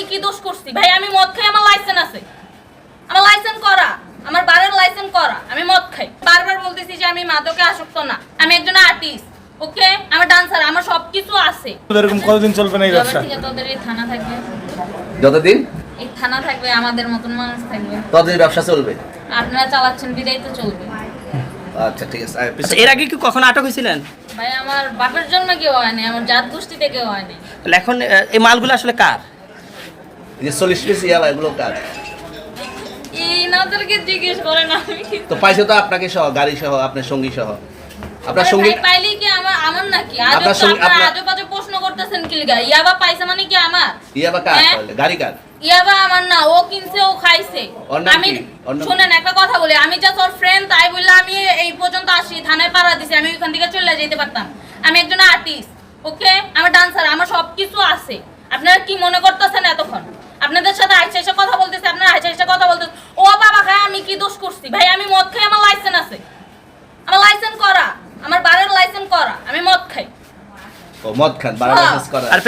কি দোষ করছি ভাই? আমি মদ খাই, আমার লাইসেন্স আছে, আমার লাইসেন্স করা, আমার বারের লাইসেন্স করা। আমি মদ খাই, বারবার বলতেছি যে আমি মাদকে আসক্ত না, আমি একজন আর্টিস্ট, ওকে, আমার ডান্সার, আমার সবকিছু আছে। এরকম কতদিন চলবে না এই ব্যবসা? ঠিক আছে, তোদের এই থানা থাকবে, যতদিন এই থানা থাকবে, আমাদের মতন মানুষ থাকবে, ততদিন ব্যবসা চলবে। আপনারা চালাচ্ছেন বিদায় তো চলবে। আচ্ছা ঠিক আছে। এর আগে কি কখনো আটক হয়েছিলেন? ভাই আমার বাপের জন্য কেউ হয়নি, আমার জাত গোষ্ঠীতে কেউ হয়নি। তাহলে এখন এই মালগুলো আসলে কার? এই যে 40 পিস ইয়াবা এগুলো কাজ এনাদেরকে জিজ্ঞেস করেন, আমি কি তো পাইছে তো আপনাকে সহ, গাড়ি সহ, আপনার সঙ্গী সহ। আপনার আরে সঙ্গী ভাই পাইলে কি আমার নাকি? আপনার সঙ্গে- আপনারা আপনার- আজব আজব প্রশ্ন করতেছেন কি লিগা? ইয়াবা পাইছে মানে কি আমার? ইয়াবা কার হ্যাঁ? তাহলে? গাড়ি কার? ইয়াবা আমার না, ও কিনছে, ও খাইছে। ওর নাম আমি কি? ওর নাম শুনেন একটা কথা বলি, আমি জাস্ট ওর ফ্রেন্ড, তাই বললে আমি এই পর্যন্ত আসি, থানায় পাড়া দিছি, আমি ওইখান থেকে চলে যেতে পারতাম। আমি একজন আর্টিস্ট, ওকে, আমার ডান্সার, আমার সবকিছু আছে। আপনারা কি মনে করতেছেন এতক্ষণ? আপনাদের সাথে আইসা এসে কথা বলতেছে, আপনারা আইসা এসে কথা বলতেছে। ও বাবা খায়, আমি কি দোষ করছি ভাই? আমি মদ খাই, আমার লাইসেন্স আছে, আমার লাইসেন্স করা, আমার বারের লাইসেন্স করা। আমি মদ খাই। ও মদ খান, বারো হ্যাঁ। লাইসেন্স করা। আর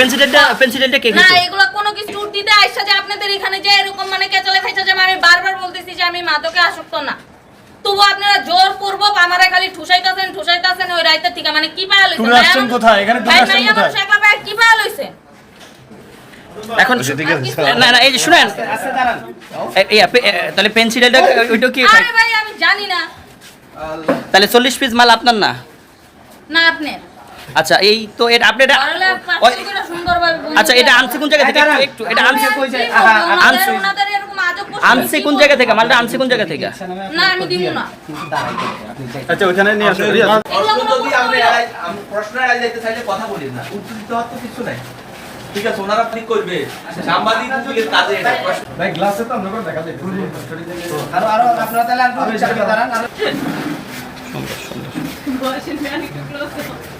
পেন্সিলটা কে না, খেয়েছে? এগুলা কোনো কিছু ট্যুর দিতে আইসা যে আপনাদের এখানে যে এরকম মানে কেচালে খাইছে, যে আমি বারবার বলতেছি যে আমি মাদকে আসক্ত না, তবু আপনারা জোর পূর্বক আমারে খালি ঠুসাইতাছেন ওই রাইতের থেকে। মানে কি পায়া লইছেন? ট্যুর আসছেন কোথায়? এখানে ট্যুর ভাই আসছেন মাইয়া কোথায়? মানুষ একলা পায়া কি পায়া লইছেন? এখন ঠিক আছে। না না, এই যে শুনেন, তাহলে পেন্সিলটা ওইটা কি? আরে ভাই আমি জানি না। তাহলে 40 পিস মাল আপনার না? না আপনার। আচ্ছা, এই তো এটা আপনি এটা তাহলে পাঁচশো করে সুন্দরভাবে বন্ধ আচ্ছা, এটা করে আনছে কোন জায়গা থেকে? একটু এটা আনছে আমি কই? দিব, আনছে ওনাদের এরকম আজব প্রশ্ন আনছে কি কোন বলবো? জায়গা থেকে? মালটা আনছে কোন জায়গা থেকে? না আমি দিব না। আচ্ছা ওখানে নিয়ে আসুন। এগুলো কোনো যদি প্রশ্ন আপনি হইলো? আমি প্রশ্ন এড়াই যেতে চাইলে কথা বলি না, উত্তর দিতে হওয়ার তো কিছু নাই। ঠিক আছে, ওনারা ঠিক করবে, সাংবাদিকের কাজে এটা প্রশ্ন। ভাই গ্লাসে তো আমরা করে দেখা যায়। আরো আপনারা তাহলে আর দাঁড়ান। বয়সের মেয়ে অনেক close।